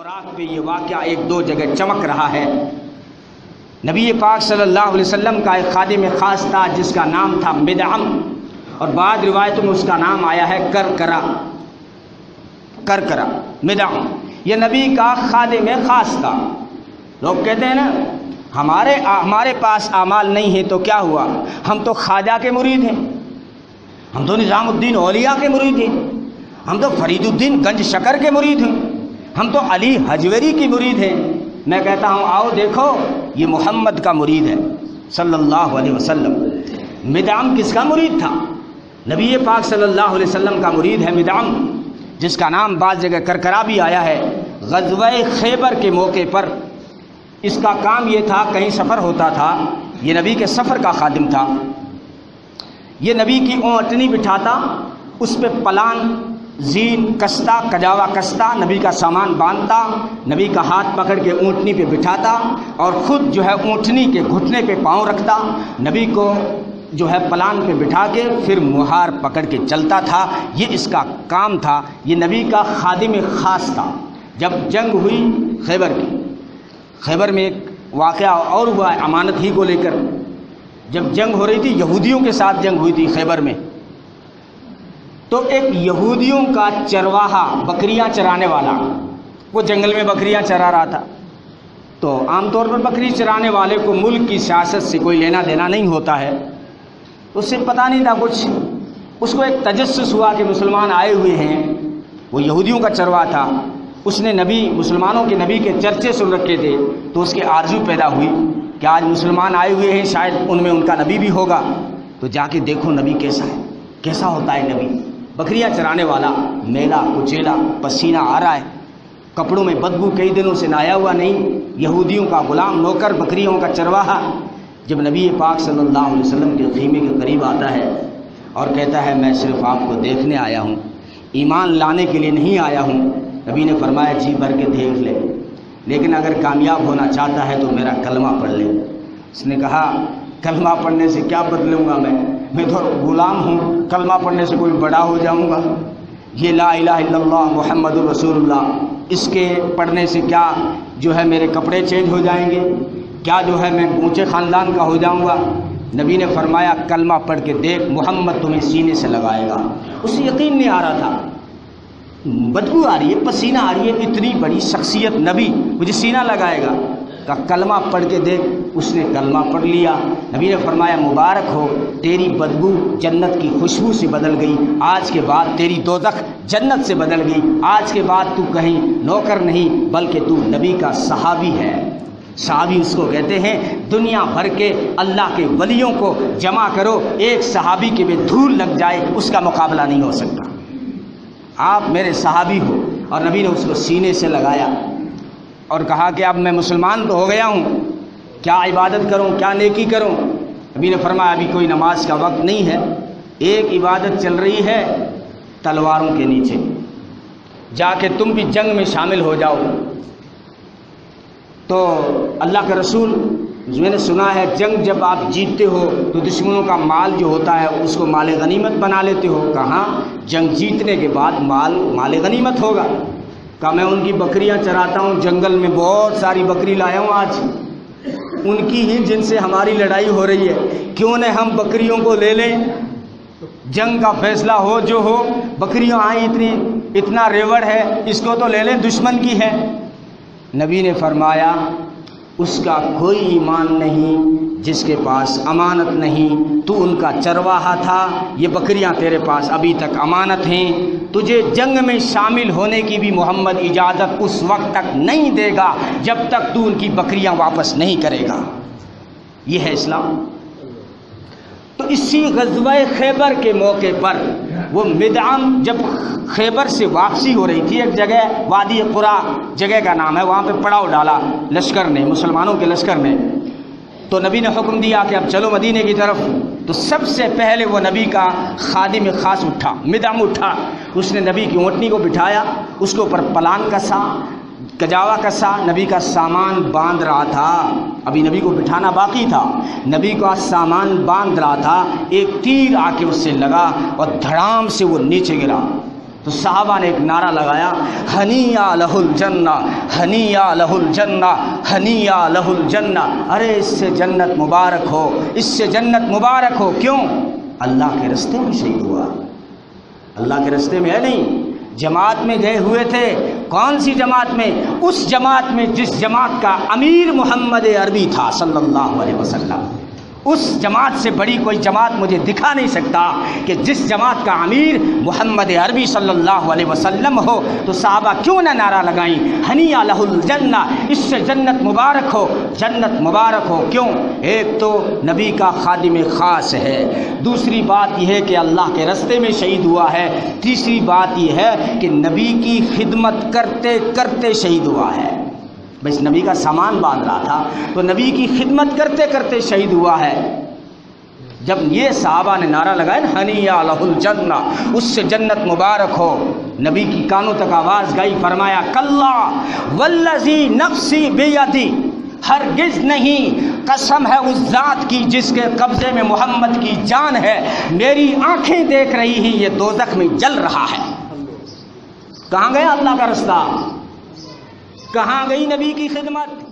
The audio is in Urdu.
تورات پہ یہ واقعہ ایک دو جگہ چمک رہا ہے۔ نبی پاک صلی اللہ علیہ وسلم کا ایک خادم خاص تھا جس کا نام تھا مدعم، اور بعض روایتوں میں اس کا نام آیا ہے کرکرا۔ کرکرا مدعم یہ نبی کا خادم خاص تھا۔ لوگ کہتے ہیں نا ہمارے پاس اعمال نہیں ہے تو کیا ہوا، ہم تو خواجہ کے مرید ہیں، ہم تو نظام الدین اولیاء کے مرید ہیں، ہم تو فرید الدین گنج شکر کے مرید ہیں، ہم تو علی حجویری کی مرید ہیں۔ میں کہتا ہوں آؤ دیکھو یہ محمد کا مرید ہے صلی اللہ علیہ وسلم۔ مدعم کس کا مرید تھا؟ نبی پاک صلی اللہ علیہ وسلم کا مرید ہے مدعم، جس کا نام بعض جگہ کرکرا بھی آیا ہے۔ غزوہ خیبر کے موقع پر اس کا کام یہ تھا، کہیں سفر ہوتا تھا، یہ نبی کے سفر کا خادم تھا، یہ نبی کی اونٹنی بٹھاتا، اس پہ پلان زین کستا کجاوا کستا، نبی کا سامان باندھتا، نبی کا ہاتھ پکڑ کے اونٹنی پہ بٹھاتا اور خود جو ہے اونٹنی کے گھٹنے پہ پاؤں رکھتا، نبی کو جو ہے پلان پہ بٹھا کے پھر مہار پکڑ کے چلتا تھا۔ یہ اس کا کام تھا، یہ نبی کا خادم خاص تھا۔ جب جنگ ہوئی خیبر کی، خیبر میں ایک واقعہ اور ہوا ہے امانت ہی کو لے کر۔ جب جنگ ہو رہی تھی، یہودیوں کے ساتھ جنگ ہوئی تھی خیبر میں، تو ایک یہودیوں کا چرواہا، بکریاں چرانے والا، وہ جنگل میں بکریاں چرا رہا تھا۔ تو عام طور پر بکری چرانے والے کو ملک کی سیاست سے کوئی لینا دینا نہیں ہوتا ہے، اس سے پتہ نہیں تھا کچھ۔ اس کو ایک تجسس ہوا کہ مسلمان آئے ہوئے ہیں، وہ یہودیوں کا چرواہا تھا، اس نے مسلمانوں کے نبی کے چرچے سن رکھے تھے، تو اس کے آرزو پیدا ہوئی کہ آج مسلمان آئے ہوئے ہیں، شاید ان میں ان کا نبی بھی ہوگا، تو جا کے دیکھو نبی کیسا ہے، کیسا ہوتا ہے نبی۔ بکریاں چرانے والا، میلا کچیلا، پسینہ آ رہا ہے، کپڑوں میں بدبو، کئی دنوں سے نہایا ہوا نہیں، یہودیوں کا غلام نوکر، بکریوں کا چرواہا۔ جب نبی پاک صلی اللہ علیہ وسلم کے خیمے کے قریب آتا ہے اور کہتا ہے میں صرف آپ کو دیکھنے آیا ہوں، ایمان لانے کے لیے نہیں آیا ہوں، نبی نے فرمایا جی بھر کے دیکھ لے، لیکن اگر کامیاب ہونا چاہتا ہے تو میرا کلمہ پڑھ لے۔ اس نے کہا کلمہ پڑھنے سے کیا بدلوں گا، میں تو غلام ہوں، کلمہ پڑھنے سے کوئی بڑا ہو جاؤں گا؟ یہ لا الہ الا اللہ محمد رسول اللہ، اس کے پڑھنے سے کیا جو ہے میرے کپڑے چینج ہو جائیں گے، کیا جو ہے میں اونچے خاندان کا ہو جاؤں گا؟ نبی نے فرمایا کلمہ پڑھ کے دیکھ، محمد تمہیں سینے سے لگائے گا۔ اسے یقین نہیں آ رہا تھا، بدبو آ رہی ہے، پسینہ آ رہی ہے، اتنی بڑی شخصیت نبی مجھے سینہ لگائے گا؟ کہ کلمہ پڑھ کے دیکھ۔ اس نے کلمہ پڑھ لیا۔ نبی نے فرمایا مبارک ہو، تیری بدبو جنت کی خوشبو سے بدل گئی، آج کے بعد تیری دوزخ جنت سے بدل گئی، آج کے بعد تو کہیں نوکر نہیں بلکہ تو نبی کا صحابی ہے۔ صحابی اس کو کہتے ہیں، دنیا بھر کے اللہ کے ولیوں کو جمع کرو، ایک صحابی کے بھی دھول لگ جائے اس کا مقابلہ نہیں ہو سکتا، آپ میرے صحابی ہو۔ اور نبی نے اس کو سینے سے لگایا اور کہا کہ اب میں مسلمان تو ہو گیا ہوں، کیا عبادت کروں، کیا نیکی کروں؟ نبی نے فرمایا ابھی کوئی نماز کا وقت نہیں ہے، ایک عبادت چل رہی ہے تلواروں کے نیچے، جا کے تم بھی جنگ میں شامل ہو جاؤ۔ تو اللہ کے رسول، میں نے سنا ہے جنگ جب آپ جیتتے ہو تو دشمنوں کا مال جو ہوتا ہے اس کو مال غنیمت بنا لیتے ہو۔ کہاں جنگ جیتنے کے بعد مال غنیمت ہوگا؟ کہا میں ان کی بکریاں چراتا ہوں، جنگل میں بہت ساری بکری لایا ہوں آج، ان کی ہی جن سے ہماری لڑائی ہو رہی ہے، کیوں نہ ہم بکریوں کو لے لیں، جنگ کا فیصلہ ہو جو ہو، بکریاں آئیں اتنا ریوڑ ہے، اس کو تو لے لیں، دشمن کی ہے۔ نبی نے فرمایا اس کا کوئی ایمان نہیں جس کے پاس امانت نہیں، تو ان کا چرواہا تھا، یہ بکریاں تیرے پاس ابھی تک امانت ہیں، تجھے جنگ میں شامل ہونے کی بھی محمد اجازت اس وقت تک نہیں دے گا جب تک تو ان کی بکریاں واپس نہیں کرے گا۔ یہ ہے اسلام۔ تو اسی غزوہ خیبر کے موقع پر وہ مدعم جب خیبر سے واپسی ہو رہی تھی، ایک جگہ وادی قرا جگہ کا نام ہے، وہاں پہ پڑاؤ ڈالا لشکر نے، مسلمانوں کے لشکر نے، تو نبی نے حکم دیا کہ اب چلو مدینے کی طرف۔ تو سب سے پہلے وہ نبی کا خادم خاص اٹھا، مدعم اٹھا، اس نے نبی کی اونٹنی کو بٹھایا، اس کے اوپر پلان کسا، کجاوا کسا، نبی کا سامان باندھ رہا تھا، ابھی نبی کو بٹھانا باقی تھا، نبی کا سامان باندھ رہا تھا، ایک تیر آ کے اس سے لگا اور دھڑام سے وہ نیچے گرا، تو صحابہ نے ایک نعرہ لگایا، ہنیّا لہ الجنہ، ہنیّا لہ الجنہ، ہنیّا لہ الجنہ، ارے اس سے جنت مبارک ہو، اس سے جنت مبارک ہو۔ کیوں؟ اللہ کے راستے میں شہید ہوا۔ اللہ کے راستے میں ہے نہیں، جماعت میں گئے ہوئے تھے۔ کون سی جماعت میں؟ اس جماعت میں جس جماعت کا امیر محمد عربی تھا صلی اللہ علیہ وسلم۔ اس جماعت سے بڑی کوئی جماعت مجھے دکھا نہیں سکتا کہ جس جماعت کا امیر محمد عربی صلی اللہ علیہ وسلم ہو۔ تو صحابہ کیوں نہ نعرہ لگائیں، ہنیّا لہ الجنہ، اس سے جنت مبارک ہو، جنت مبارک ہو۔ کیوں؟ ایک تو نبی کا خادم خاص ہے، دوسری بات یہ ہے کہ اللہ کے راستے میں شہید ہوا ہے، تیسری بات یہ ہے کہ نبی کی خدمت کرتے کرتے شہید ہوا ہے۔ بس نبی کا سامان باندھ رہا تھا تو نبی کی خدمت کرتے کرتے شہید ہوا ہے۔ جب یہ صحابہ نے نعرہ لگایا نا، ہنیّا لہ الجنہ، اس سے جنت مبارک ہو، نبی کی کانوں تک آواز گئی، فرمایا کلا والذی نفسی بیدی، ہرگز نہیں، قسم ہے اس ذات کی جس کے قبضے میں محمد کی جان ہے، میری آنکھیں دیکھ رہی ہیں یہ دوزخ میں جل رہا ہے۔ کہاں گیا اللہ کا راستہ؟ کہاں گئی نبی کی خدمت؟